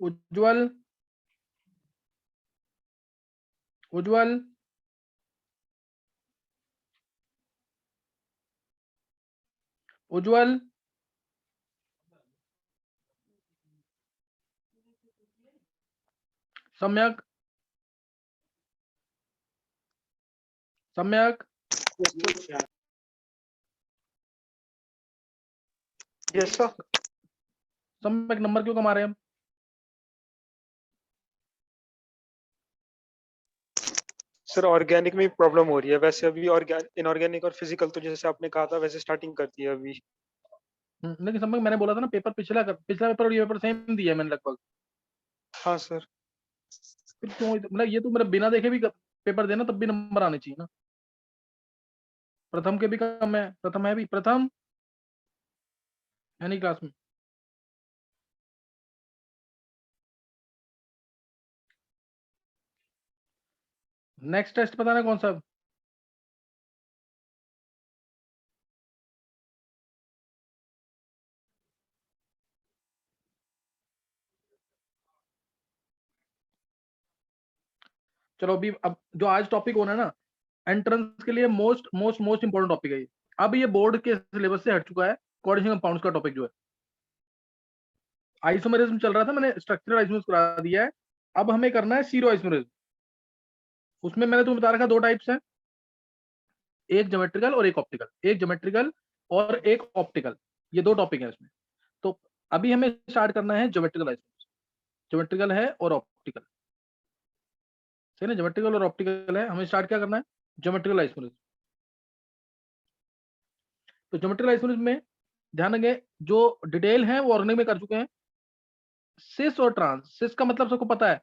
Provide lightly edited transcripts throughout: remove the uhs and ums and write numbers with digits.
उज्जवल, उज्जवल, उज्जवल, सम्यक, सम्यक, yes sir. सम्यक नंबर क्यों कमा रहे हैं हम? सर ऑर्गेनिक में प्रॉब्लम हो रही है, वैसे अभी इनऑर्गेनिक और फिजिकल तो जैसे आपने कहा था वैसे स्टार्टिंग करती है अभी। लेकिन सम्यक मैंने बोला था ना, पेपर पिछला पेपर और ये पेपर सेम दिया है मैंने लगभग। हाँ सर। फिर क्यों मतलब, ये तो मेरा बिना देखे भी पेपर देना तब भी नंबर आने चाहिए ना। प्रथम के भी कम है, प्रथम है भी, प्रथम है नहीं क्लास में। नेक्स्ट टेस्ट पता ना कौन सा? चलो अभी, अब जो आज टॉपिक होना है ना, एंट्रेंस के लिए most most most important topic है ये। अब ये बोर्ड के सिलेबस से हट चुका है, कोऑर्डिनेशन कंपाउंड्स का टॉपिक जो है। आइसोमेरिज्म चल रहा था, मैंने स्ट्रक्चरल आइसोमेरिज्म करा दिया है। अब हमें करना है सीरो आइसोमेरिज्म। उसमें मैंने तुम्हें बता रखा दो टाइप्स हैं, एक ज्योमेट्रिकल और एक ऑप्टिकल। एक ज्योमेट्रिकल और एक ऑप्टिकल, ये दो टॉपिक है इसमें। तो अभी हमें स्टार्ट करना है ज्योमेट्रिकल आइसोमेरिज्म। ज्योमेट्रिकल है और ऑप्टिकल, सही ना? ज्योमेट्रिकल और ऑप्टिकल है, हमें स्टार्ट क्या करना है? Geometrical isomerism. तो ज्योमेट्रिकल आइसोमेरिज्म में ध्यान रखें, जो डिटेल है वो ऑर्गेनिक में कर चुके हैं। सिस और ट्रांस, सिस का मतलब सबको पता है,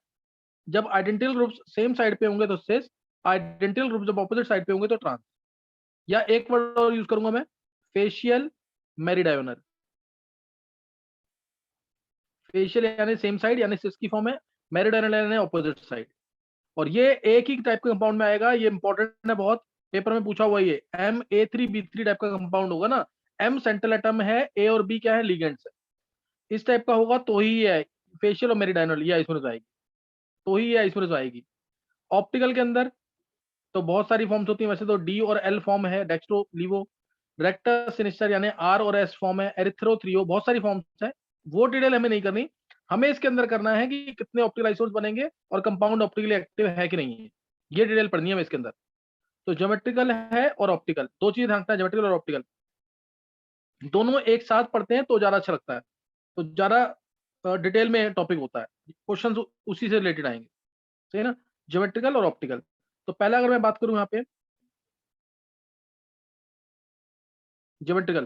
जब आइडेंटिकल ग्रुप्स सेम साइड पे होंगे तो सिस, आइडेंटिकल ग्रुप जब ऑपोजिट साइड पे होंगे तो ट्रांस। या एक वर्ड और यूज करूंगा मैं, फेशियल मेरिडायोनल। फेशियल यानी सेम साइड, यानी सिस की फॉर्म है। मेरिडायोनल यानी ऑपोजिट साइड। और ये एक ही टाइप के कंपाउंड में आएगा, ये इंपॉर्टेंट है बहुत, पेपर में पूछा हुआ। ये MA3B3 टाइप का कंपाउंड होगा ना, M सेंट्रल एटम है, A और B क्या है? लिगेंड्स है। इस टाइप का होगा तो ही है फेशियल और मेरिडाइनल, ये आइसोमेरिज्म आएगी, तो ही ये आइसोमेरिज्म आएगी। ऑप्टिकल के अंदर तो बहुत सारी फॉर्म्स होती है, वैसे तो D और L फॉर्म है, डेक्स्ट्रो लीवो, रेक्टस सिनिस्टर यानी R और S फॉर्म है, एरिथ्रो थ्रियो, बहुत सारी फॉर्म्स है। वो डिटेल हमें नहीं करनी, हमें इसके अंदर करना है कि कितने ऑप्टिकल आइसोमेर्स बनेंगे और कंपाउंड ऑप्टिकली एक्टिव है कि नहीं है, ये डिटेल पढ़नी है हमें इसके अंदर। तो ज्योमेट्रिकल है और ऑप्टिकल, दो चीज ध्यान रखना है, ज्योमेट्रिकल और ऑप्टिकल दोनों एक साथ पढ़ते हैं तो ज्यादा अच्छा लगता है, तो ज्यादा डिटेल में टॉपिक होता है, क्वेश्चन उसी से रिलेटेड आएंगे, सही है ना? ज्योमेट्रिकल और ऑप्टिकल। तो पहला अगर मैं बात करूं यहाँ पे ज्योमेट्रिकल,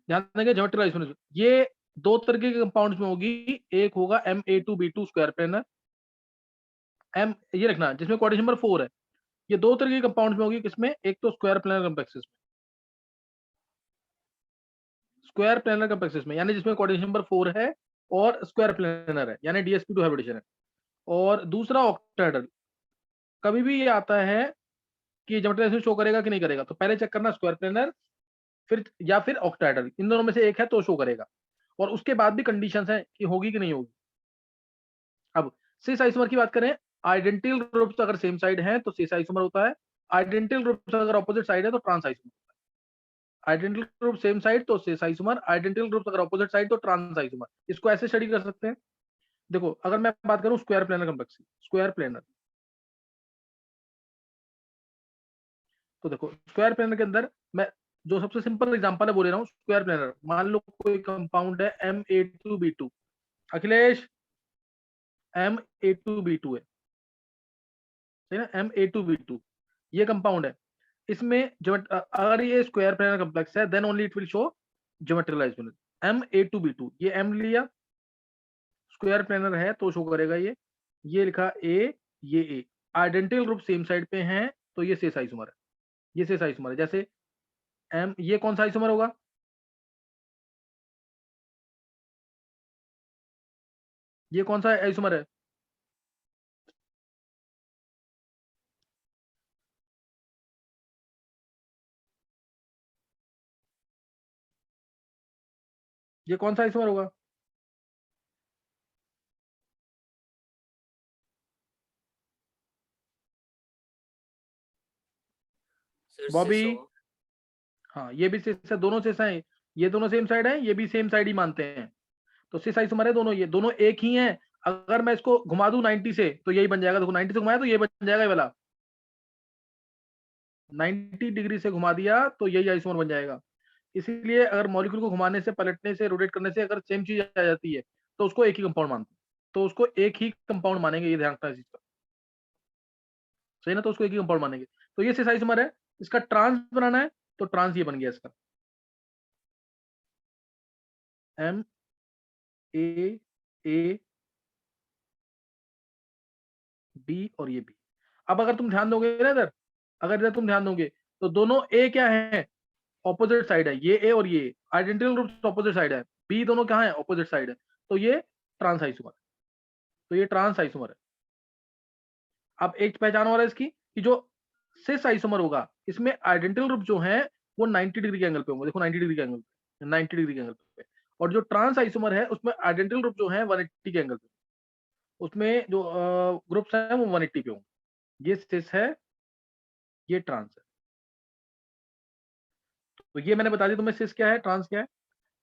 ध्यान देंगे ज्योमेट्रिकल आइसोमेरिज्म ये दो तरीके के कंपाउंड्स में होगी। एक होगा Ma2B2 स्क्वायर प्लेनर, एम ये रखना जिसमें कोऑर्डिनेशन नंबर 4 है। ये दो तरह के कंपाउंड्स में होगी, किसमें? एक तो स्क्वायर प्लेनर कॉम्प्लेक्सेस में, स्क्वायर प्लेनर कॉम्प्लेक्सेस में यानी जिसमें कोऑर्डिनेशन नंबर 4 है और स्क्वायर प्लेनर है यानी DsP2 हाइब्रिडेशन है। और दूसरा ऑक्टाहेड्रल, कभी भी ये आता है कि ज्योमेट्रिक शो करेगा कि नहीं करेगा, तो पहले चेक करना स्क्वायर प्लेनर, फिर या फिर ऑक्टाहेड्रल, इन दोनों में से एक है तो शो करेगा। और उसके बाद भी कंडीशंस है कि होगी कि नहीं होगी। अब सिस आइसोमर की बात करें, आइडेंटिकल ग्रुप्स अगर सेम साइड है तो सिस आइसोमर होता है, आइडेंटिकल ग्रुप्स अगर ऑपोजिट साइड है तो trans isomer. Identical group same side तो सिस आइसोमर, आइडेंटिकल ग्रुप अगर ऑपोजिट साइड तो ट्रांस आइसोमर। इसको ऐसे स्टडी कर सकते हैं। देखो अगर मैं बात करूं square planar complex, square planar, तो देखो स्क्वायर प्लेनर के अंदर मैं जो सबसे सिंपल एग्जांपल है वो ले रहा हूँ। स्क्वायर प्लेनर, मान लो कोई कंपाउंड है Ma2B2, अखिलेश Ma2B2 है, सही ना? Ma2B2 ये कंपाउंड है, इसमें अगर ये स्क्वायर प्लेनर कॉम्प्लेक्स है then only it will show geometrical isomerism. Ma2B2 ये M लिया, स्क्वायर प्लेनर है तो शो करेगा ये लिखा A, ये A, identical group same side पे हैं तो ये सिस आइसोमर है, ये सिस आइसोमर है। जैसे M, ये कौन सा आइसोमर होगा? ये कौन सा आइसोमर है? ये कौन सा आइसोमर होगा? सर बॉबी, सिस होगा। हाँ ये भी सिस है, दोनों सिस हैं, ये दोनों सेम साइड है, ये भी सेम साइड ही मानते हैं, तो सिस आइसोमर है दोनों, ये दोनों एक ही हैं। अगर मैं इसको घुमा दूं 90 से तो यही बन जाएगा, देखो 90 से घुमाया तो ये बन जाएगा, ये वाला 90 डिग्री से घुमा दिया तो यही आइसोमर बन जाएगा। इसीलिए अगर मॉलिक्यूल को घुमाने से, पलटने से, रोटेट करने से अगर सेम चीज आ जाती है तो उसको एक ही कंपाउंड मानते हैं, तो उसको एक ही कंपाउंड मानेंगे, ये ध्यान रखना इस चीज का, सही ना, तो उसको एक ही कंपाउंड मानेंगे। तो ये सिस आइसोमर है, इसका ट्रांस बनाना है तो ट्रांस ये बन गया इसका एम ए बी और ये बी। अब अगर तुम ध्यान दोगे ना इधर, अगर इधर तुम ध्यान दोगे तो दोनों ए क्या है, ऑपोजिट साइड है, ये ए और ये आइडेंटिकल ग्रुप्स ऑपोजिट साइड है, बी दोनों कहाँ है, ऑपोजिट साइड है, तो ये ट्रांस आइसोमर है, तो ये ट्रांस आइसोमर है। अब एक पहचान और है इसकी कि जो सिस आइसोमर होगा इसमें आइडेंटिकल ग्रुप जो है वो 90 डिग्री के एंगल पे होंगे, देखो 90 डिग्री के एंगल पे, 90 डिग्री के एंगल पे, और जो ट्रांस आइसोमर है उसमें आइडेंटिकल ग्रुप जो है 180 के एंगल पे, उसमें जो ग्रुप्स हैं वो 180 पे होंगे। ये सिस है, ये ट्रांस है। तो ये मैंने बता दिया तुम्हें सिस क्या है, ट्रांस क्या है।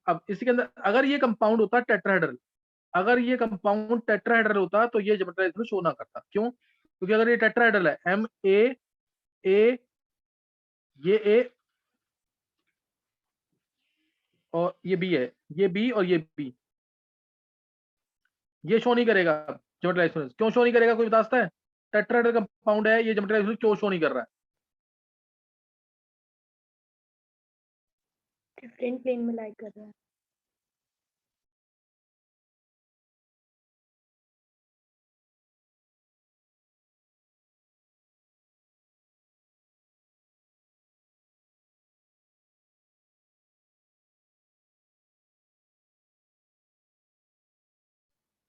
अब इसके अंदर अगर ये कंपाउंड होता टेट्राहेड्रल, अगर ये कंपाउंड टेट्राहेड्रल होता तो ये ज्योमेट्री शो ना करता, क्यों? क्योंकि अगर ये टेट्राहेड्रल है, एम ए ये ए और ये बी है, ये बी और ये बी, ये शो नहीं करेगा ज्योमेट्री। क्यों शो नहीं करेगा, कोई बता सकता है? टेट्राहेड्रल कंपाउंड है, ये ज्योमेट्री क्यों शो नहीं कर रहा है? डिफरेंट प्लेन में लाई कर रहा है।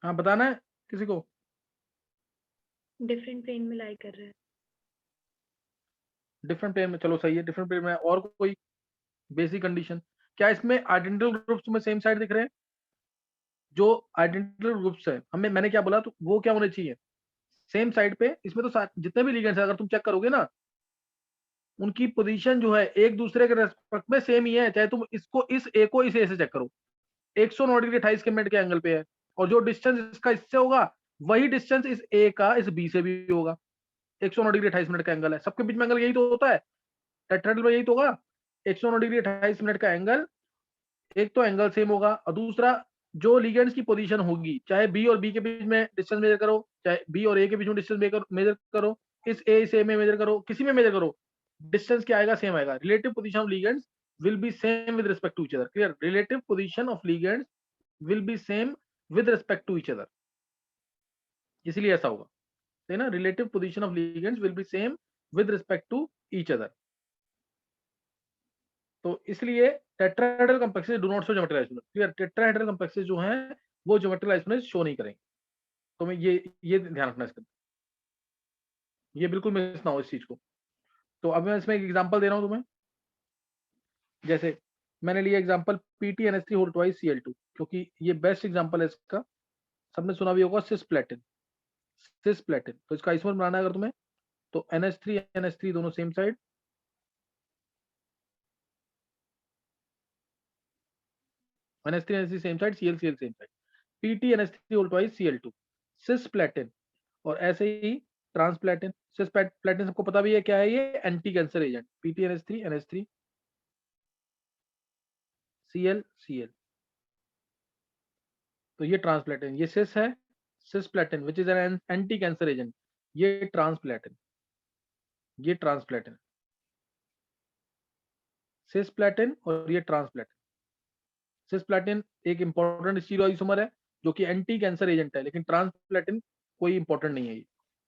हाँ बताना है किसी को? डिफरेंट प्लेन में लाई कर रहा है। डिफरेंट प्लेन में, चलो सही है, डिफरेंट प्लेन में। और कोई बेसिक कंडीशन? क्या इसमें आइडेंटिकल ग्रुप्स में सेम साइड दिख रहे हैं? जो आइडेंटिकल ग्रुप्स है, हमें मैंने क्या बोला, तो वो क्या होने चाहिए, सेम साइड पे। इसमें तो जितने भी लिगेंड्स है अगर तुम चेक करोगे ना, उनकी पोजीशन जो है एक दूसरे के रेस्पेक्ट में सेम ही है, चाहे तुम इसको इस ए को इस ए से चेक करो, 109 डिग्री 28 के मिनट के एंगल पे है, और जो डिस्टेंस इसका इससे होगा वही डिस्टेंस इस ए का इस बी से भी होगा, 109 डिग्री 28 मिनट का एंगल है, सबके बीच में एंगल यही तो होता है, टेट्राहेड्रल में यही तो होगा, 109 डिग्री 28 मिनट का एंगल, एक तो एंगल सेम होगा, और दूसरा जो लिगेंड्स की पोजीशन होगी, चाहे बी और बी के बीच में डिस्टेंस मेजर करो, चाहे बी और ए के बीच में डिस्टेंस मेजर करो, इस ए से में मेजर करो, किसी में मेजर करो, डिस्टेंस क्या आएगा, सेम आएगा। Relative position of ligands will be same with respect to each other, clear? Relative position of ligands will be same with respect to each other, इसलिए ऐसा होगा, है ना, relative position of ligands will be same with respect to each other. तो इसलिए tetrahedral complexes do not show geometrical isomers, clear? Tetrahedral complexes जो हैं वो ज्योमेट्रिकल आइसोमर्स शो नहीं करेंगे, तो मैं ये ध्यान रखना इसका, ये बिल्कुल मिस ना हो इस चीज को। तो अब मैं इसमें एक एग्जांपल दे रहा हूं तुम्हें, जैसे मैंने लिया example PtNH3 whole twice Cl2, क्योंकि ये बेस्ट एग्जांपल है इसका, सबने सुना भी होगा, सिस्प्लेटिन। सिस्प्लेटिन, तो इसका आइसोमर बनाना है अगर तुम्हें, तो NH3 NH3 दोनों same side, NH3 NH3 same side, Cl Cl same side, PtNH3 whole twice Cl2, cisplatin. और ऐसे ही ट्रांसप्लेटिन, सिस्प्लेटिन सबको पता भी है क्या है, ये anti cancer agent, PtNH3 NH3 Cl Cl, तो ये ट्रांसप्लेटिन, ये सिस है, cisplatin which is an anti cancer agent, ये ट्रांसप्लेटिन, ये ट्रांसप्लेटिन, सिस्प्लेटिन और ये ट्रांसप्लेटिन। सिस्प्लेटिन एक इंपॉर्टेंट स्टीरोइसोमर है जो कि एंटी कैंसर एजेंट है, लेकिन ट्रांसप्लेटिन कोई इंपॉर्टेंट नहीं है,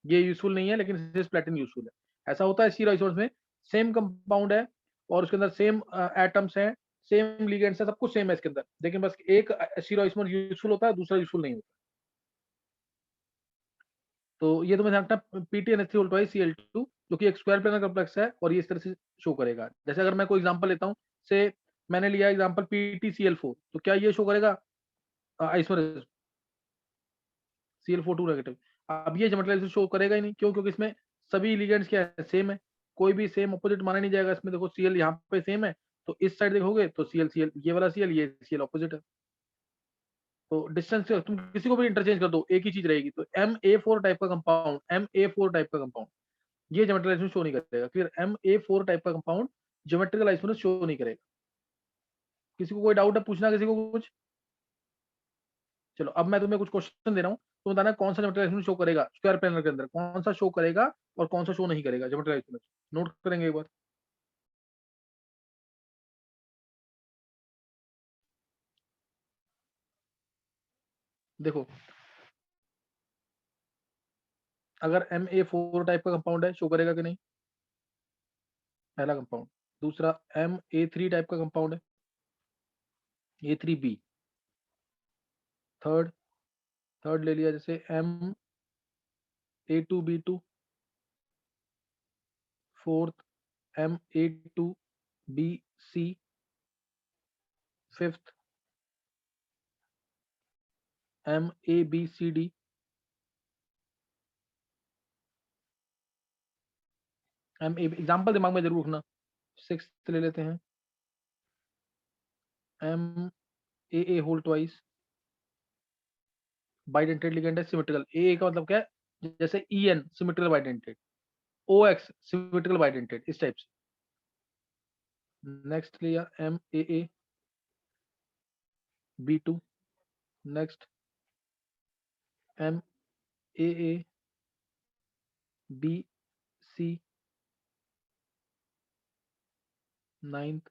ये यूजफुल नहीं है, लेकिन सिस्प्लेटिन यूजफुल है। ऐसा होता है स्टीरोइसोमर्स में, सेम कंपाउंड है और उसके अंदर सेम एटम्स हैं, सेम लिगेंड्स है, सब कुछ सेम है इसके अंदर, लेकिन बस एक स्टीरोइसोमर यूजफुल होता है, दूसरा यूजफुल नहीं होता। तो ये तुम्हें ध्यान रखना, PtNH3 जो कि एक स्क्वायर प्लेनर कॉम्प्लेक्स है, और ये इस तरह से शो करेगा। जैसे अगर मैं कोई एग्जांपल लेता हूं, से मैंने लिया एग्जांपल PtCl4, तो क्या ये शो करेगा आइसोमर Cl4 2 नेगेटिव? अब ये ज्योमेट्रिकल शो करेगा ही नहीं, क्यों? क्योंकि इसमें सभी लिगेंड्स क्या है, सेम है, कोई भी सेम ऑपोजिट माना नहीं जाएगा इसमें। देखो सीएल यहाँ पे सेम है, तो इस साइड देखोगे तो सीएल सीएल, ये वाला सीएल, ये सीएल ऑपोजिट है, तो डिस्टेंस तुम किसी को भी इंटरचेंज कर दो एक ही चीज रहेगी। तो Ma4 टाइप का कंपाउंड, Ma4 टाइप का कंपाउंड ये ज्योमेट्रिकल आइसोमेर शो नहीं करेगा। क्लियर? Ma4 टाइप का कंपाउंड ज्योमेट्रिकल आइसोमेर शो नहीं करेगा। किसी को कोई डाउट है पूछना, किसी को कुछ? चलो अब मैं तुम्हें कुछ क्वेश्चन दे रहा हूँ, तो बताना कौन सा ज्योमेट्रिकल आइसोमेर शो करेगा स्क्वायर प्लेनर के अंदर, कौन सा शो करेगा और कौन सा शो नहीं करेगा ज्योमेट्रिकल आइसोमेर। नोट करेंगे एक बार। देखो अगर Ma4 टाइप का कंपाउंड है, शो करेगा कि नहीं? पहला कंपाउंड। दूसरा Ma3 टाइप का कंपाउंड है, A3B। थर्ड, थर्ड ले लिया जैसे Ma2B2। Fourth Ma2BC। Fifth MABCD। Example दिमाग में जरूर रखना। सिक्स ले लेते हैं MAA whole twice. Bidentate ligand है, सिमेट्रिकल। AA का मतलब क्या है? जैसे EN symmetrical bidentate, OX symmetrical bidentate, इस टाइप से। नेक्स्ट लिया MAAB2। Next MAABC। Ninth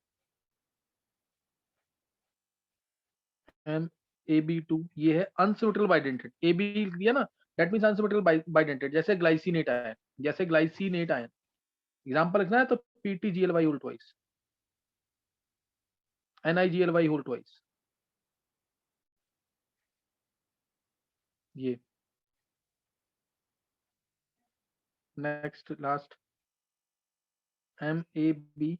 MAB2। ये है अनसिमेट्रिकल बाइडेंटेड। AB दिया ना, दैट मींस अनसिमेट्रिकल बाइडेंटेड। जैसे ग्लाइसिनेट आया है, जैसे ग्लाइसिनेट आया, एग्जांपल लिखना है तो PTGLY whole twice, NIGLY whole twice. ये नेक्स्ट लास्ट MABCD,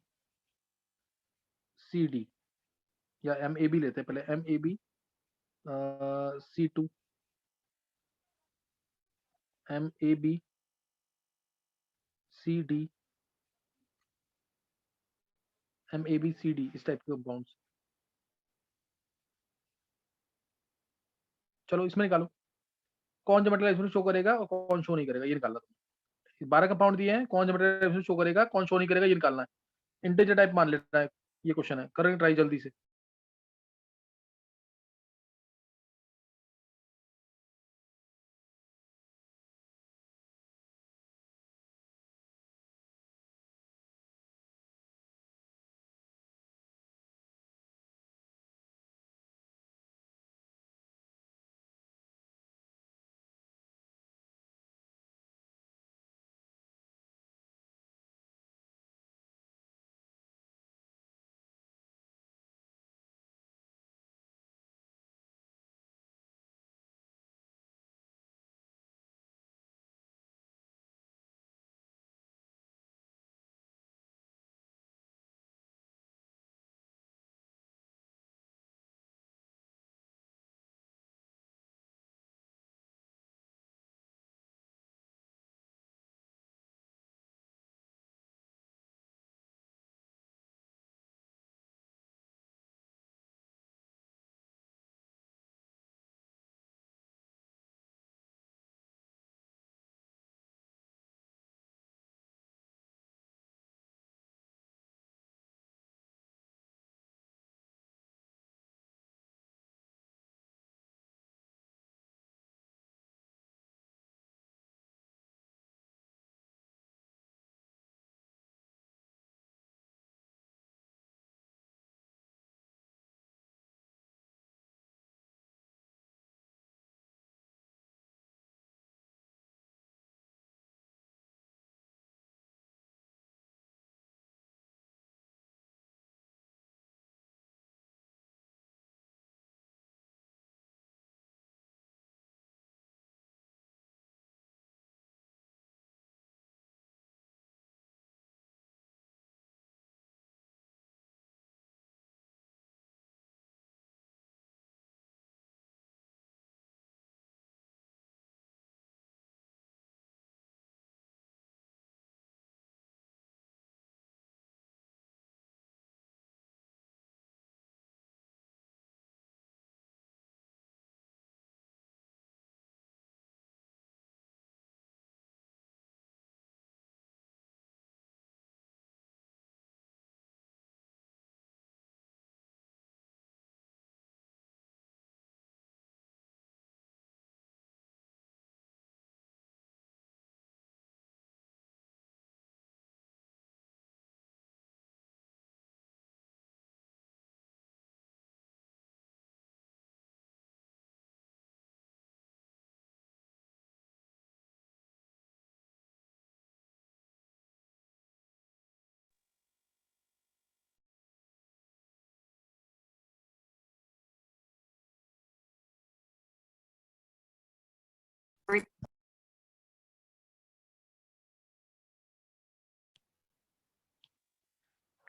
या MAB लेते हैं पहले, MABC2, MABCD, MABCD, इस टाइप के कंपाउंड्स। चलो इसमें निकालो कौन ज्योमेट्रिकल आइसोमेर शो करेगा और कौन शो नहीं करेगा, ये निकालना। 12 कंपाउंड दिए हैं, कौन ज्योमेट्रिकल आइसोमेर शो करेगा कौन शो नहीं करेगा, ये निकालना है। इंटीजर टाइप मान लेना है, ये क्वेश्चन है। करेंगे ट्राई जल्दी से।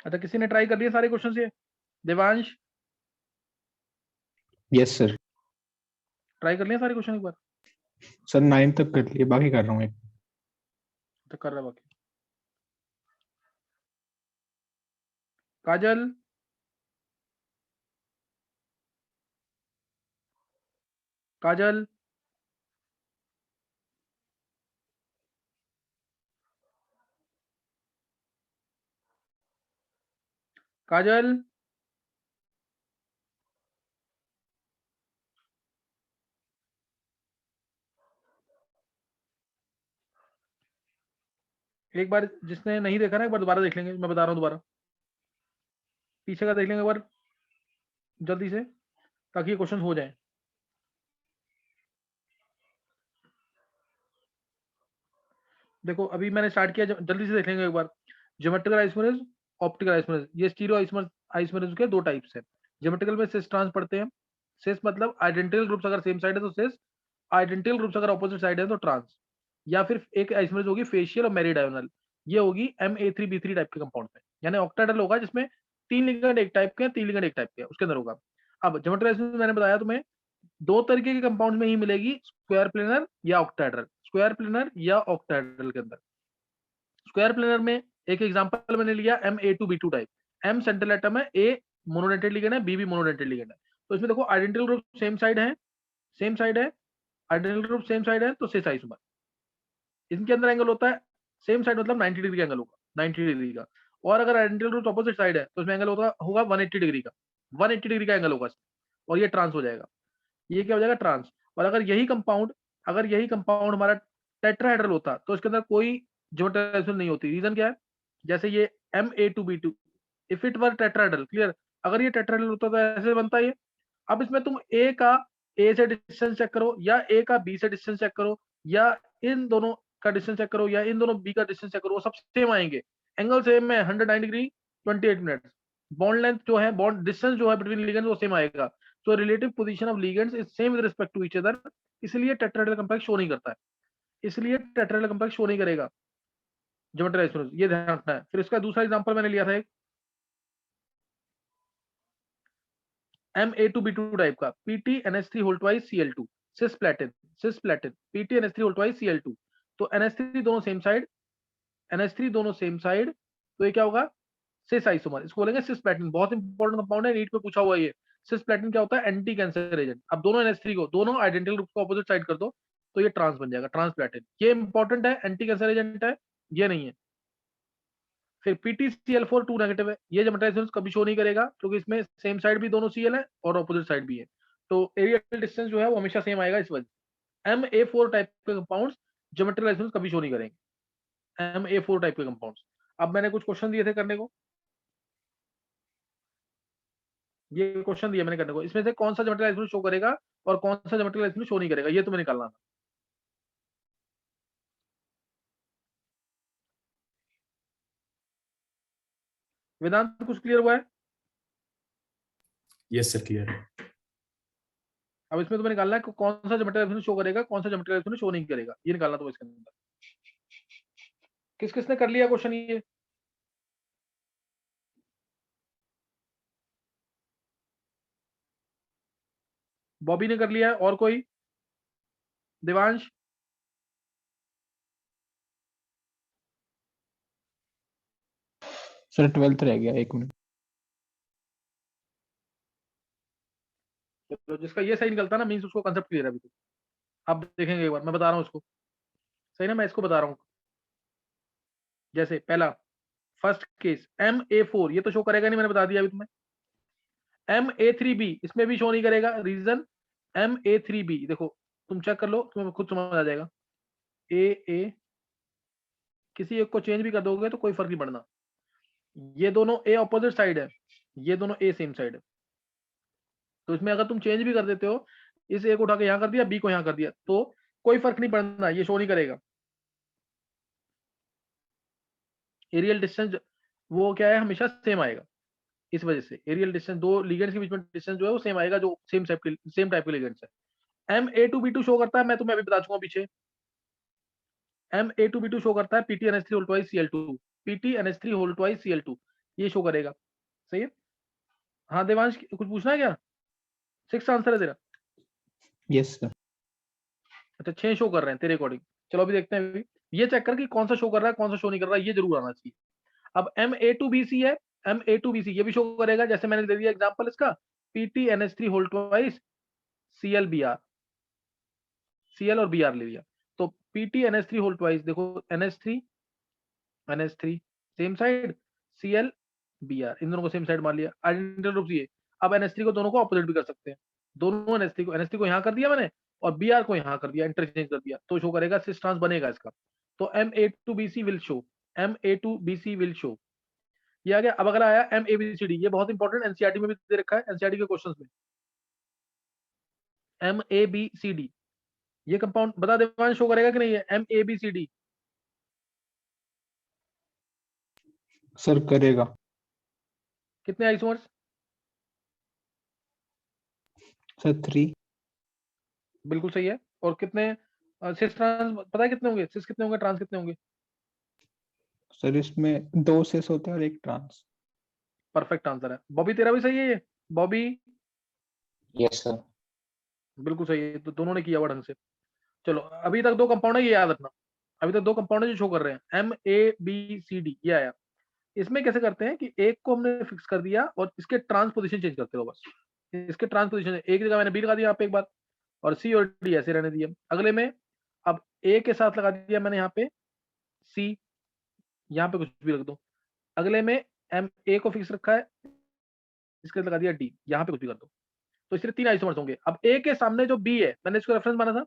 अच्छा, किसी ने ट्राई कर दिया सारे क्वेश्चन ये? Devansh, yes sir. ट्राई कर लिया सारे क्वेश्चन एक बार? सर 9 तक कर लिए, बाकी कर रहा हूँ एक। तो कर रहा बाकी। काजल, काजल, काजल, एक बार जिसने नहीं देखा ना, एक बार दोबारा देख लेंगे, मैं बता रहा हूँ दोबारा, पीछे का देख लेंगे एक बार जल्दी से, ताकि ये क्वेश्चन हो जाए। देखो अभी मैंने स्टार्ट किया, जल्दी से देख लेंगे एक बार। ज्योमेट्रिकल आइसोमेरिज्म, ऑप्टिकल आइसोमेरिज्म, ये स्टीरियो आइसोमेरिज्म के दो टाइप्स है। ज्योमेट्रिकल में सिस ट्रांस पढ़ते हैं। सिस मतलब आइडेंटिकल ग्रुप्स अगर सेम साइड है तो सिस, आइडेंटिकल ग्रुप्स अगर ऑपोजिट साइड है तो ट्रांस। या फिर एक आइसोमेरिज्म होगी फेशियल और मेरीडायगोनल, ये होगी Ma3B3 टाइप के कंपाउंड में, यानी ऑक्टाहेड्रल होगा जिसमें 3 लिगेंड एक टाइप के, 3 लिगेंड एक टाइप के, उसके अंदर होगा। अब ज्योमेट्रिकल आइसोमेरिज्म मैंने बताया तुम्हें दो तरीके के कंपाउंड में ही मिलेगी, स्क्वायर प्लेनर या ऑक्टाहेड्रल, स्क्वायर प्लेनर या ऑक्टाहेड्रल के अंदर। स्क्वायर प्लेनर में एक एग्जांपल मैंने लिया Ma2B2 type, M central atom है, A मोनोडेंटेड लिगेंड है, B भी मोनोडेंटेड लिगेंड है। तो इसमें देखो आइडेंटिकल ग्रुप सेम साइड है, सेम साइड है, आइडेंटिकल ग्रुप सेम साइड है, तो सिस आइसोमर। इनके अंदर एंगल होता है सेम साइड मतलब 90 डिग्री का एंगल होगा, 90 डिग्री का। और अगर आइडेंटिकल ग्रुप अपोजिट साइड है तो इसमें एंगल होगा 180 डिग्री का, 180 डिग्री का एंगल होगा और ये ट्रांस हो जाएगा। ये क्या हो जाएगा? ट्रांस। और अगर यही कंपाउंड हमारा टेट्राहेड्रल होता तो इसके अंदर कोई ज्योमेट्रिकल आइसोमेरिज्म नहीं होती। रीजन क्या है? जैसे ये Ma2B2, if it were tetrahedral, clear, अगर ये टेट्राहेड्रल होता तो ऐसे बनता ये। अब इसमें तुम A से डिस्टेंस चेक करो, या A का B से डिस्टेंस चेक करो, या इन दोनों का डिस्टेंस चेक करो, या इन दोनों B का डिस्टेंस चेक करो, वो सब सेम आएंगे। एंगल सेम है 109 डिग्री 28 मिनट। बॉन्ड लेंथ जो है, बॉन्ड डिस्टेंस जो है बिटवीन लिगेंड्स वो सेम आएगा। तो relative position of ligands is same with respect to each other, इसलिए टेट्राहेड्रल कॉम्प्लेक्स शो नहीं करता है, इसलिए टेट्राहेड्रल कॉम्प्लेक्स शो नहीं करेगा ज्योमेट्रिकल आइसोमेरिज्म, ये ध्यान रखना है। फिर इसका दूसरा एग्जांपल मैंने लिया था एक Ma2B2 टाइप का, PtNH3 whole twice Cl2, cisplatin, PtNH3 whole twice Cl2। तो NH3 दोनों सेम साइड, NH3 दोनों सेम साइड, तो ये क्या होगा? सिस आइसोमर, इसको बोलेंगे सिस्प्लेटिन। बहुत इंपॉर्टेंट कंपाउंड है, नीट में पूछा हुआ ये। सिस्प्लेटिन क्या होता है? Anti cancer agent. अब दोनों NH3 को, दोनों आइडेंटिकल ग्रुप को अपोजिट साइड कर दो तो ये ट्रांस बन जाएगा, ट्रांसप्लेटिन। ये इंपॉर्टेंट है, एंटी कैंसर एजेंट है, ये नहीं है। फिर PtCl4 2 नेगेटिव है, ये ज्योमेट्रिकल कभी शो नहीं करेगा क्योंकि इसमें सेम साइड भी दोनों Cl है और अपोजिट साइड भी है, तो एरियल डिस्टेंस जो है वो हमेशा सेम आएगा इस वजह। Ma4 टाइप के कंपाउंड्स ज्योमेट्रिकल कभी शो नहीं करेंगे, Ma4 टाइप के कंपाउंड्स। अब मैंने कुछ क्वेश्चन दिए थे करने को, ये क्वेश्चन दिया मैंने करने को, इसमें से कौन सा ज्योमेट्रिकल शो करेगा और कौन सा ज्योमेट्रिकल शो नहीं करेगा, ये तुम्हें निकालना था। वेदांत कुछ क्लियर हुआ है? यस सर, क्लियर है। अब इसमें तुम्हें निकालना है कि कौन सा ज्योमेट्रिकल शो करेगा, कौन सा ज्योमेट्रिकल शो नहीं करेगा, ये निकालना तुम्हें इसके अंदर। किस किसने कर लिया क्वेश्चन ये? बॉबी ने कर लिया है, और कोई? देवांश? सर 12th रह गया, 1 मिनट। तो जिसका ये सही निकलता ना, मींस उसको कांसेप्ट क्लियर है अभी तक। अब देखेंगे एक बार, मैं बता रहा हूँ उसको, सही ना, मैं इसको बता रहा हूँ। जैसे पहला फर्स्ट केस Ma4, ये तो शो करेगा नहीं, मैंने बता दिया अभी तुम्हें। Ma3B इसमें भी शो नहीं करेगा, रीजन Ma3B देखो तुम चेक कर लो, तुम्हें खुद समझ आ जाएगा। A किसी एक को चेंज भी कर दोगे तो कोई फर्क नहीं पड़ना, ये दोनों A ऑपोजिट साइड है, ये दोनों A सेम साइड है, तो इसमें अगर तुम चेंज भी कर देते हो, इस A को उठा के यहाँ कर दिया, B को यहाँ कर दिया, तो कोई फर्क नहीं पड़ना, ये शो नहीं करेगा। एरियल डिस्टेंस वो क्या है, हमेशा सेम आएगा, इस वजह से एरियल डिस्टेंस दो लिगेंड्स के बीच में डिस्टेंस जो है वो सेम आएगा, जो सेम टाइप के लिगेंड्स है। Ma2B2 शो करता है, मैं तुम्हें अभी बता चुका हूँ पीछे, Ma2B2 शो करता है PtNH3 whole twice Cl2, PtNH3 whole twice Cl2, ये शो करेगा। सही है। हाँ देवांश, कुछ पूछना है क्या? 6 आंसर है तेरा? Yes sir. अच्छा 6 शो कर रहे हैं तेरे अकॉर्डिंग। चलो अभी देखते हैं, अभी ये चेक कर कि कौन सा शो कर रहा है कौन सा शो नहीं कर रहा है, ये जरूर आना चाहिए। अब Ma2BC है, Ma2BC ये भी शो करेगा, जैसे मैंने दे दिया एग्जांपल इसका, PtNH3 whole twice ClBr, Cl और Br ले लिया, तो PtNH3 होल ट्वाइस, देखो NH3 same side, Cl Br, इन दोनों को सेम साइड मान लिया, आइडेंटिकल रूप से ये। अब NH3 को दोनों को ऑपोजिट भी कर सकते हैं, दोनों NH3 को यहाँ कर दिया मैंने और Br को यहाँ कर दिया, इंटरचेंज कर दिया, तो शो करेगा, सिस ट्रांस बनेगा इसका। तो Ma2BC will show, Ma2BC will show, ये आ गया। अब अगला आया MABCD, ये बहुत इंपॉर्टेंट, एनसीईआरटी में भी दे रखा है, एनसीईआरटी के क्वेश्चंस में। MABCD ये कंपाउंड बता दे, शो करेगा कि नहीं है MABCD? सर करेगा। कितने आइसोमर्स? सर 3। बिल्कुल सही है। और कितने सिस ट्रांस पता है कितने होंगे? सिस कितने होंगे, ट्रांस कितने होंगे? सर इसमें 2 सिस होते हैं और 1 ट्रांस। परफेक्ट आंसर है। बॉबी तेरा भी सही है ये? Bobby yes sir. बिल्कुल सही है, तो दोनों ने किया हुआ ढंग से। चलो अभी तक 2 कंपाउंड है, ये याद रखना, अभी तक 2 कंपाउंड है जो शो कर रहे हैं, MABCD ये आया। इसमें कैसे करते हैं कि एक को हमने फिक्स कर दिया और इसके ट्रांस पोजीशन चेंज करते हो बस, इसके ट्रांस पोजीशन, एक जगह मैंने बी लगा दिया यहाँ पे एक बार, और सी और डी ऐसे रहने दिए। अगले में अब ए के साथ लगा दिया मैंने यहाँ पे सी, यहाँ पे कुछ भी रख दो। अगले में एम ए को फिक्स रखा है, इसके लगा दिया डी, यहाँ पे कुछ भी कर दो। तो इसलिए 3 आइसोमर्स होंगे। अब ए के सामने जो बी है, मैंने इसको रेफरेंस माना था,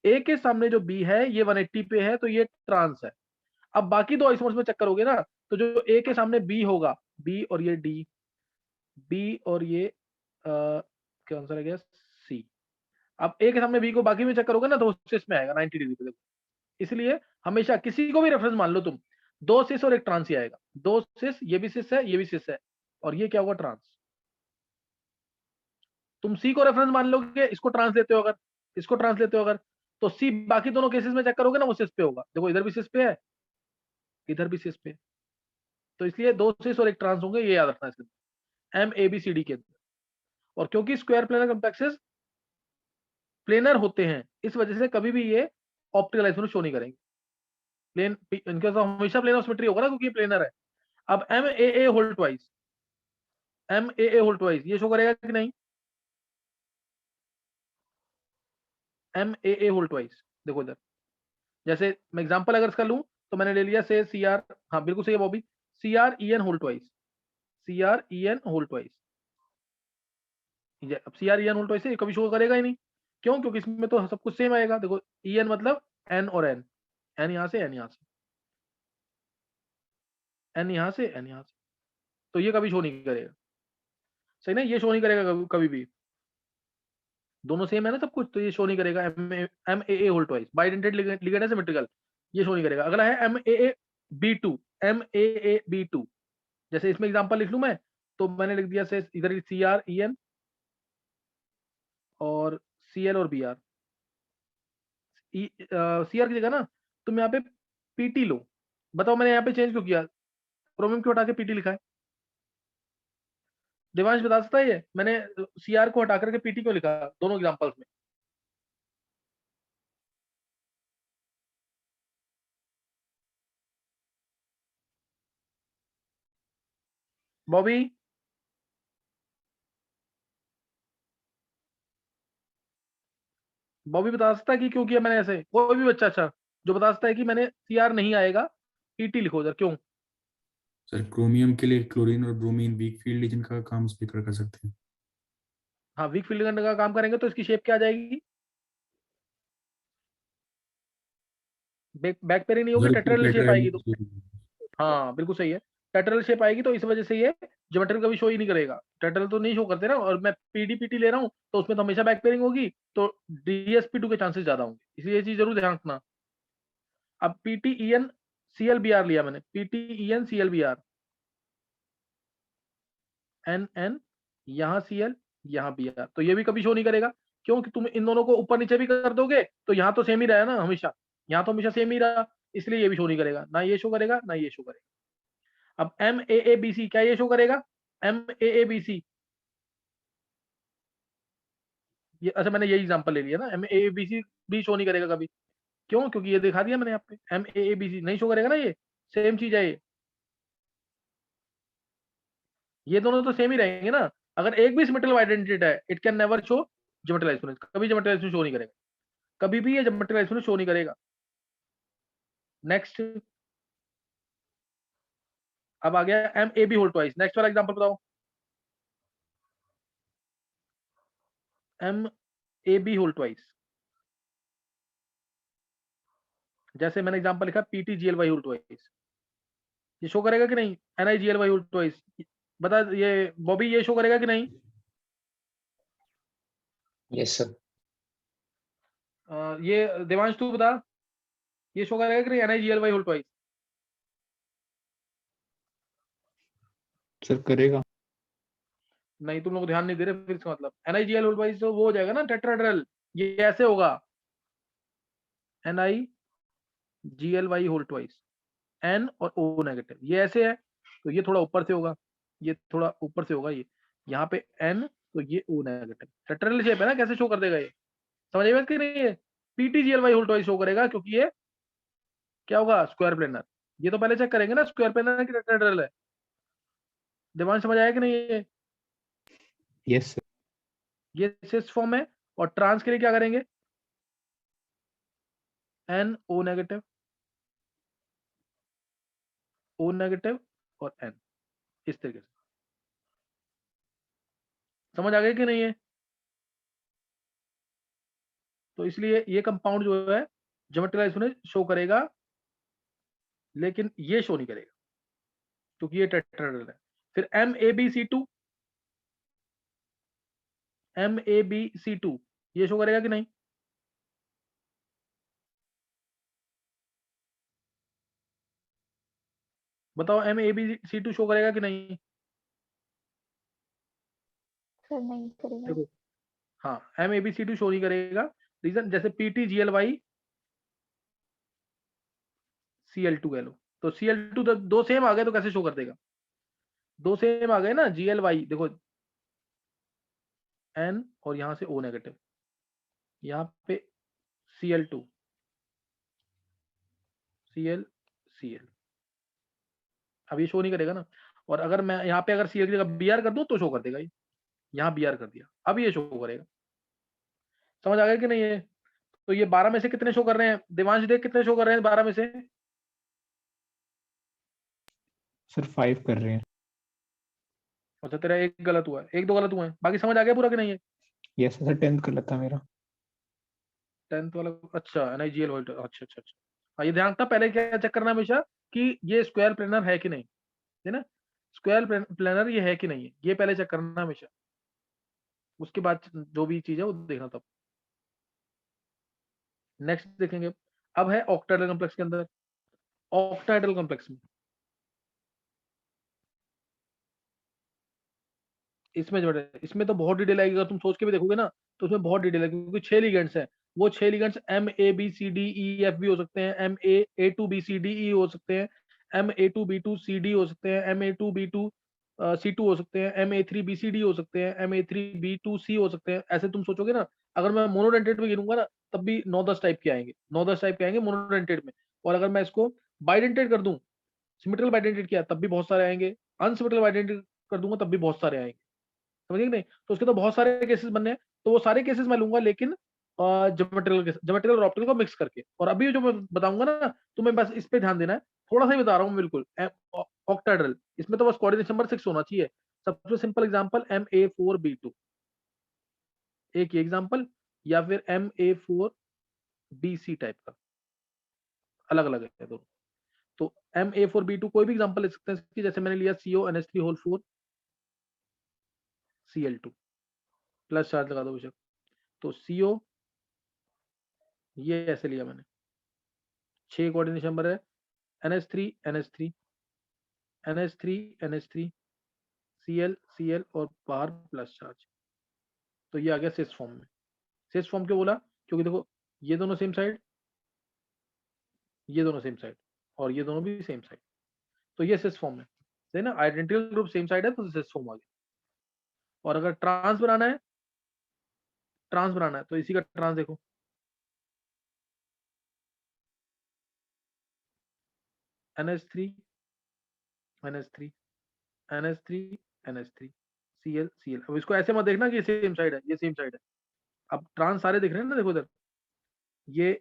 ए के सामने जो बी है ये 180 पे है, तो ये ट्रांस है। अब बाकी 2 आइसोमर्स में चेक करोगे ना, तो जो ए के सामने बी होगा, बी और ये डी, बी और ये क्या आंसर है गया सी। अब ए के सामने बी को बाकी में चेक करोगे ना, तो उससे इसमें आएगा 90 डिग्री पे, देखो। इसलिए हमेशा किसी को भी रेफरेंस मान लो तुम, 2 सिस और 1 ट्रांस ही आएगा, 2 सिस, ये भी सिस है ये भी सिस है, और ये क्या होगा, ट्रांस। तुम सी को रेफरेंस मान लोगे, इसको ट्रांस लेते हो अगर, इसको ट्रांस लेते हो अगर, तो सी बाकी दोनों केसेस में चेक करोगे ना, वो सिस पे होगा। देखो इधर भी सिस पे है, इधर भी सिस पे, तो इसलिए 2 सिस और 1 ट्रांस होंगे, ये याद रखना इसके MABCD के अंदर। और क्योंकि स्क्वायर प्लेनर कॉम्प्लेक्सेस प्लेनर होते हैं, इस वजह से कभी भी ये ऑप्टिकल आइसोमर शो नहीं करेंगे। प्लेन इनके तो हमेशा प्लेन ऑफ सिमेट्री होगा ना, क्योंकि ये प्लेनर है। अब MAA whole twice, MAA whole twice ये शो करेगा कि नहीं? MAA होल ट्वाइस, देखो इधर, जैसे मैं एग्जांपल अगर इसका लूं, तो मैंने ले लिया से CR, हाँ बिल्कुल सही है Bobby, CREN whole twice, CREN whole twice. अब CREN होल ट्वाइस ये कभी शो करेगा ही नहीं, क्यों? क्योंकि इसमें तो सब कुछ सेम आएगा। देखो EN मतलब N और N, N यहाँ से N यहाँ से, N यहाँ से N यहाँ से, तो ये कभी शो नहीं करेगा। सही ना, ये शो नहीं करेगा कभी भी, दोनों सेम है ना सब कुछ, तो ये शो नहीं करेगा। MAA whole twice, bidentate ligand है, सिमेट्रिकल, ये शो नहीं करेगा। अगला है MAAB2, MAAB2, जैसे इसमें एग्जांपल लिख लूं मैं, तो मैंने लिख दिया से इधर CREN और CL और BR, CR की जगह ना तुम यहाँ पे PT लो। बताओ मैंने यहाँ पे चेंज क्यों किया, क्रोमियम क्यों हटा के PT लिखा है? देवांश बता सकता है ये मैंने CR को हटा करके PT क्यों लिखा दोनों एग्जांपल्स में? बॉबी बॉबी बता सकता है कि क्यों किया मैंने ऐसे? कोई भी बच्चा अच्छा जो बता सकता है कि मैंने CR नहीं आएगा, PT लिखो उधर, क्यों? सर क्रोमियम के लिए क्लोरीन और ब्रोमीन वीक फील्ड एजेंट का काम स्पीकर कर सकते हैं। हाँ वीक फील्ड का काम करेंगे तो इसकी शेप क्या आ जाएगी? बैक पेयरिंग नहीं होगी, टेट्राहेड्रल शेप आएगी। तो हाँ बिल्कुल सही है, टेट्राहेड्रल शेप आएगी, तो इस वजह से ये ज्योमेट्री कभी शो ही नहीं करेगा। टेट्राहेड्रल तो नहीं शो करते ना, और मैं PT ले रहा हूँ तो उसमें तो हमेशा बैक पेयरिंग होगी, तो DSP2 के चांसेस ज्यादा होंगे, इसलिए ये चीज जरूर ध्यान रखना। अब PTEN CLBR लिया मैंने, PTEN CLBR, NN यहाँ CL यहाँ BR, तो ये भी कभी शो नहीं करेगा। क्यों कि तुम इन दोनों को ऊपर नीचे भी कर दोगे तो यहाँ तो सेम ही रहा ना हमेशा, यहाँ तो हमेशा सेम ही रहा, इसलिए ये भी शो नहीं करेगा, ना ये शो करेगा ना ये शो करेगा। अब MAABC क्या ये शो करेगा? MAABC ये, अच्छा मैंने यही एग्जांपल ले लिया ना, MAABC भी शो नहीं करेगा कभी। क्यों? क्योंकि ये दिखा दिया मैंने यहाँ पे, MAABC नहीं शो करेगा ना, ये सेम चीज है ये दोनों तो सेम ही रहेंगे ना। अगर एक भी सिमेट्रिकल आइडेंटिटी है, it can never show geometrical exponents, कभी ज्योमेट्रिकल एक्सपोनेंस शो नहीं करेगा, कभी भी ये ज्योमेट्रिकल एक्सपोनेंस शो नहीं करेगा। नेक्स्ट, अब आ गया MAB होल ट्वाइस। नेक्स्ट वाला एग्जांपल बताओ, MAB होल ट्वाइस। जैसे मैंने एग्जांपल लिखा PTGLY होल ट्वाइस, ये शो करेगा कि नहीं? NIGLY होल ट्वाइस, बता ये बॉबी ये शो करेगा कि नहीं? Yes, sir. ये देवांश तू बता, ये शो करेगा कि नहीं NIGLY होल ट्वाइस? सर करेगा। नहीं, तुम लोग ध्यान नहीं दे रहे, फिर इसका मतलब NIGL होल ट्वाइस तो वो हो जाएगा ना टेट्राहेड्रल, ये ऐसे होगा NIGLY होल ट्वाइस, N और O नेगेटिव, ये ऐसे है तो ये थोड़ा ऊपर से होगा, ये थोड़ा ऊपर से होगा, ये यहाँ पे N तो ये O नेगेटिव, टेट्राहेड्रल शेप है ना, कैसे शो कर देगा ये? समझ में कि नहीं? ये PTGLY होल ट्वाइस शो करेगा क्योंकि ये क्या होगा? Square planar. ये तो पहले चेक करेंगे ना स्क्वायर प्लेनर की टेट्राहेड्रल है। दिमाग समझ आया कि नहीं? ये यस सर। ये सिस फॉर्म है, और ट्रांस के लिए क्या करेंगे? NO नेगेटिव, O नेगेटिव और N, इस तरीके से। समझ आ गया कि नहीं है? तो इसलिए ये कंपाउंड जो है ज्योमेट्रिकल एक्सपोनेंस शो करेगा, लेकिन ये शो नहीं करेगा क्योंकि ये टेट्राहेड्रल है। फिर MABC2, MABC2 ये शो करेगा कि नहीं? बताओ, MABC2 शो करेगा कि नहीं? सर नहीं करेगा। देखो, हाँ MABC2 शो नहीं करेगा, रीजन जैसे PTGLY Cl2 कह लो, तो Cl2 दो सेम आ गए तो कैसे शो कर देगा? दो सेम आ गए ना, GLY देखो N और यहां से O नेगेटिव, यहाँ पे Cl2 Cl, अब ये शो नहीं करेगा ना। और अगर मैं यहाँ पे अगर Cl की जगह Br कर दूं तो शो कर देगा, ये यहाँ Br कर दिया, अब ये शो करेगा। समझ आ गया कि नहीं है? तो ये 12 में से कितने शो कर रहे हैं? देवांश देख कितने शो कर रहे हैं 12 में से? सर 5 कर रहे हैं। अच्छा, तेरा एक गलत हुआ है, एक दो गलत हुए हैं, बाकी समझ आ गया पूरा कि नहीं है? यस सर 10th गलत था मेरा। 10th वाला, अच्छा NIGL वोल्ट, अच्छा अच्छा अच्छा। हाँ, ये ध्यान रखना, पहले क्या चेक करना हमेशा कि ये स्क्वायर प्लेनर है कि नहीं, है ना? स्क्वायर प्लेनर ये है कि नहीं है, ये पहले चेक करना हमेशा, उसके बाद जो भी चीज है वो देखना तब। नेक्स्ट देखेंगे, अब है ऑक्टाहेड्रल कॉम्प्लेक्स के अंदर। ऑक्टाहेड्रल कॉम्प्लेक्स में इसमें तो बहुत डिटेल आएगी, अगर तुम सोच के भी देखोगे ना तो उसमें बहुत डिटेल है, क्योंकि 6 लिगेंड्स हैं। वो 6 लिगेंड्स MABCDEF भी हो सकते हैं, MAA2BCDE हो सकते हैं, MA2B2CD हो सकते हैं, MA2B2C2 हो सकते हैं, MA3BCD हो सकते हैं, MA3B2C हो सकते हैं। ऐसे तुम सोचोगे ना, अगर मैं मोनोडेंटेट में गिनूंगा ना तब भी 9-10 टाइप के आएंगे, 9-10 टाइप के आएंगे मोनोडेंटेट में। और अगर मैं इसको बाइडेंटेट कर दूं, सिमेट्रिकल बाइडेंटेट किया तब भी बहुत सारे आएंगे, अनसिमेट्रिकल बाइडेंटेट कर दूंगा तब भी बहुत सारे आएंगे। समझे कि नहीं? तो उसके तो बहुत सारे केसेस बनने हैं, तो वो सारे केसेस मैं लूंगा, लेकिन ज्योमेट्रिकल और ऑप्टिकल को मिक्स करके। और अभी जो मैं बताऊंगा ना, तो मैं बस इस पे ध्यान देना है, थोड़ा सा ही बता रहा हूँ बिल्कुल। ऑक्टाहेड्रल, इसमें तो बस कोऑर्डिनेशन नंबर 6 होना चाहिए। सबसे सिंपल एग्जांपल MA4B2, एक ये एग्जांपल, या फिर MA4BC टाइप का, अलग अलग है दोनों। तो MA4B2 कोई भी एग्जांपल ले सकते हैं इसकी, जैसे मैंने लिया CONH3 whole 4 Cl2, plus charge लगा दो बेशक। तो CO ये ऐसे लिया मैंने, 6 कोऑर्डिनेशन नंबर है, NH3 NH3 NH3 NH3 Cl Cl और बाहर प्लस चार्ज, तो ये आ गया सिस फॉर्म में। सिस फॉर्म क्यों बोला? क्योंकि देखो ये दोनों सेम साइड, ये दोनों सेम साइड, और ये दोनों भी सेम साइड, तो ये सिस फॉर्म है, सही ना। आइडेंटिकल ग्रुप सेम साइड है तो सिस फॉर्म आ गया। और अगर ट्रांस बनाना है, ट्रांस बनाना है तो इसी का ट्रांस देखो, NH3 NH3 NH3 NH3 Cl Cl। अब इसको ऐसे मत देखना कि ये सेम साइड है, ये सेम साइड है। अब ट्रांस सारे दिख रहे हैं ना, देखो इधर, ये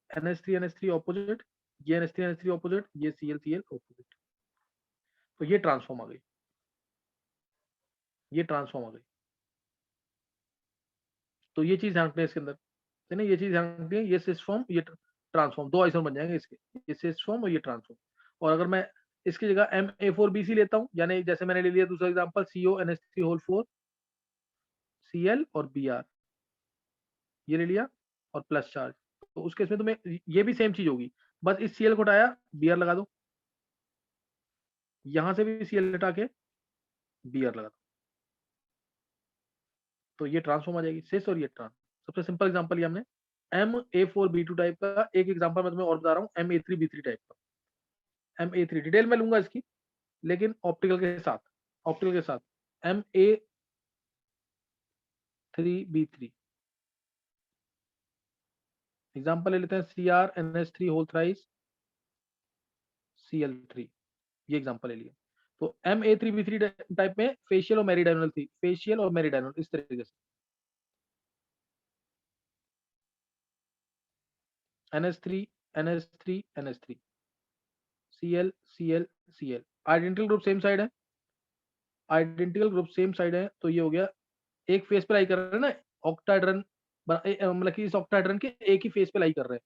NH3 NH3 ऑपोजिट, ये NH3 NH3 ऑपोजिट, ये Cl Cl ऑपोजिट, तो ये ट्रांसफॉर्म आ गई, ये ट्रांसफॉर्म आ गई। तो ये चीज ध्यान रखनी है इसके अंदर, है ना, ये चीज ध्यान रखनी है। ये सिस फॉर्म, ये ट्रांसफॉर्म, दो आइसोमर बन जाएंगे इसके, ये सिस फॉर्म और ये ट्रांसफॉर्म। और अगर मैं इसकी जगह MA4BC लेता हूँ, यानी जैसे मैंने ले लिया दूसरा example CO NH3 whole 4 Cl और Br, ये ले लिया और प्लस चार्ज, तो उस केस में तुम्हें ये भी सेम चीज होगी, बस इस Cl को हटाया, Br लगा दो, यहां से भी Cl हटा के Br लगा दो, तो ये ट्रांसफॉर्म आ जाएगी, सिस और ये ट्रांस। सबसे सिंपल एग्जांपल ये हमने MA4B2 टाइप का। एक एग्जांपल मैं तुम्हें और बता रहा हूँ MA3B3 टाइप का। MA3 डिटेल में लूंगा इसकी, लेकिन ऑप्टिकल के साथ, ऑप्टिकल के साथ MA3B3 एग्जांपल ले लेते हैं, CrNH3 होल थ्राइस Cl3, ये एग्जांपल ले लिया। तो MA3B3 टाइप में फेशियल और मेरिडाइनल थी, फेशियल और मेरिडाइनल इस तरीके से, NH3 NH3 NH3 Cl Cl Cl, identical group same side है, आइडेंटिकल ग्रुप सेम साइड है, तो ये हो गया एक फेस पे लाई कर रहे हैं ना, ऑक्टाहेड्रन, मतलब कि इस ऑक्टाहेड्रन के एक ही फेस पे लाई कर रहे हैं,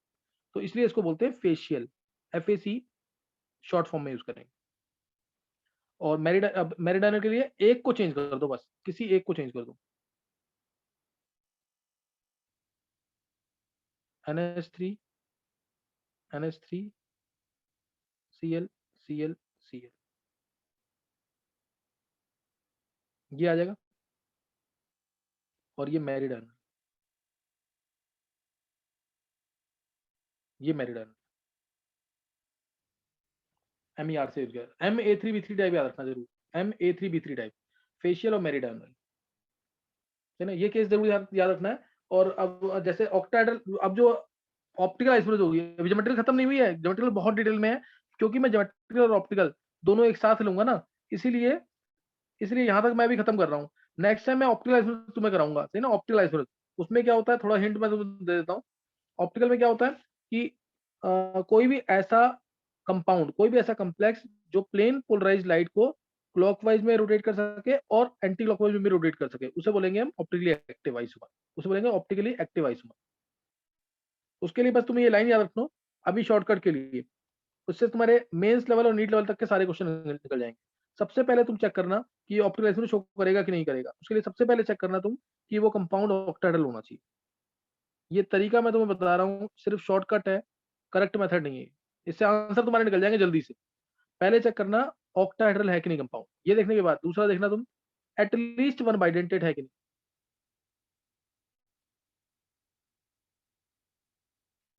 तो इसलिए इसको बोलते हैं फेशियल, FAC शॉर्ट फॉर्म में यूज करेंगे। और मेरिडाइनल के लिए एक को चेंज कर दो, बस किसी एक को चेंज कर दो, NH3 NH3 Cl Cl Cl, ये आ जाएगा। और ये मेरिडाइनल, ये मेरिडाइनल MER से यूज किया। MA3B3 टाइप याद रखना जरूर, MA3B3 टाइप, फेशियल और मेरिडाइनल, है ना, ये केस जरूर याद रखना है। और अब जैसे ऑक्टाहेड्रल, अब जो ऑप्टिकल आइसोलेशन होगी, अभी ज्योमेट्रिकल खत्म नहीं हुई है, ज्योमेट्रिकल बहुत डिटेल में है, क्योंकि मैं ज्योमेट्रिकल और ऑप्टिकल दोनों एक साथ लूंगा ना, इसीलिए इसलिए यहाँ तक मैं भी खत्म कर रहा हूँ। नेक्स्ट टाइम मैं ऑप्टिकल आइसोलेशन तुम्हें कराऊंगा, सही ना। ऑप्टिकल आइसोलेशन, उसमें क्या होता है, थोड़ा हिंट मैं तुम्हें दे देता हूँ। ऑप्टिकल में क्या होता है कि कोई भी ऐसा कंपाउंड, कोई भी ऐसा कम्प्लेक्स जो प्लेन पोलराइज्ड लाइट को क्लॉकवाइज में रोटेट कर सके और एंटी क्लॉकवाइज में भी रोटेट कर सके, उसे बोलेंगे हम ऑप्टिकली एक्टिव आइसोमर, उसे बोलेंगे ऑप्टिकली एक्टिव आइसोमर। उसके लिए बस तुम्हें ये लाइन याद रखना अभी शॉर्टकट के लिए, उससे तुम्हारे मेंस लेवल और नीट लेवल तक के सारे क्वेश्चन निकल जाएंगे। सबसे पहले तुम चेक करना कि ऑप्टिकल आइसोमर शो करेगा कि नहीं करेगा, उसके लिए सबसे पहले चेक करना तुम कि वो कंपाउंड ऑक्टाहेड्रल होना चाहिए। ये तरीका मैं तुम्हें बता रहा हूँ, सिर्फ शॉर्टकट है, करेक्ट मेथड नहीं है, इससे आंसर तुम्हारे निकल जाएंगे जल्दी से। पहले चेक करना ऑक्टाहेड्रल है कि नहीं कंपाउंड, ये देखने के बाद दूसरा देखना तुम एटलीस्ट वन बाइडेंटेड है कि नहीं,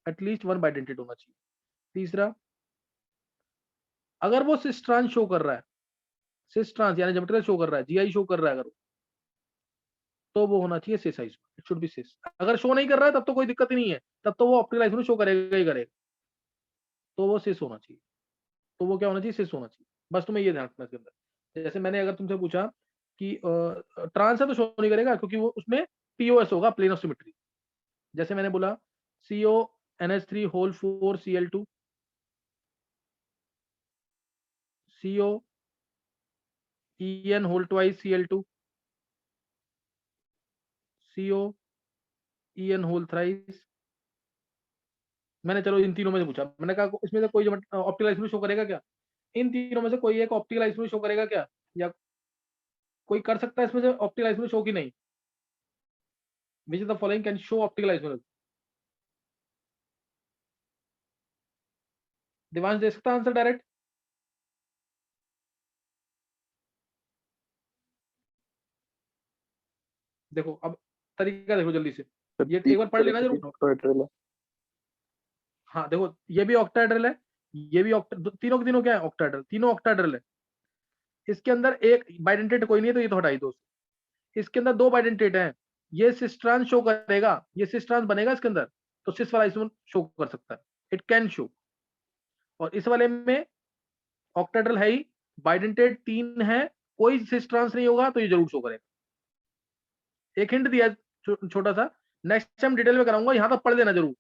एटलीस्ट वन बाइडेंटेड होना चाहिए। तीसरा, अगर वो सिस ट्रांस शो कर रहा है, सिस ट्रांस यानी ज्योमेट्रिकल शो कर रहा है, GI शो कर रहा है अगर, तो वो होना चाहिए cis isomer, it should be cis. अगर शो नहीं कर रहा है तब तो कोई दिक्कत ही नहीं है, तब तो वो ऑप्टिकल आइसोमर शो करेगा ही करेगा, तो वो सिस होना चाहिए, तो वो क्या होना चाहिए, सिस होना चाहिए। बस तुम्हें ये ध्यान रखना इसके अंदर। जैसे मैंने अगर तुमसे पूछा कि ट्रांस है तो शो नहीं करेगा, क्योंकि वो उसमें POS होगा, प्लेन ऑफ सिमेट्री। जैसे मैंने बोला CO NH3 whole 4 Cl2, CO En whole twice Cl2, CO En whole thrice. मैंने चलो इन तीनों में से पूछा, मैंने कहा इसमें से कोई ऑप्टिकल आइसोमर शो करेगा क्या, इन तीनों में से कोई एक ऑप्टिकल आइसोमर शो करेगा क्या, या कोई कर सकता है इसमें से ऑप्टिकल आइसोमर शो की नहीं, which is the following can show optical isomer. Divansh दे सकता आंसर डायरेक्ट? देखो अब तरीका देखो जल्दी से, ये एक बार पढ़ लेना जरूर। ऑक्टाहेड्रल है। हाँ देखो, ये भी ऑक्टाहेड्रल है, ये भी तीनों के तीनों क्या है, ऑक्टाहेड्रल, तीनों ऑक्टाहेड्रल है। इसके अंदर एक बाइडेंटेट कोई नहीं है, तो ये तो हटाई दो। इसके अंदर 2 बाइडेंटेट हैं, ये सिस ट्रांस शो करेगा, ये सिस ट्रांस बनेगा इसके अंदर, तो सिस वाला इसमें शो कर सकता है, इट कैन शो। और इस वाले में ऑक्टाहेड्रल है ही, बाइडेंटेट 3 है, कोई सिस ट्रांस नहीं होगा, तो ये जरूर शो करेगा। एक हिंट दिया छोटा सा, नेक्स्ट टाइम डिटेल में कराऊंगा, यहां तक पढ़ लेना जरूर।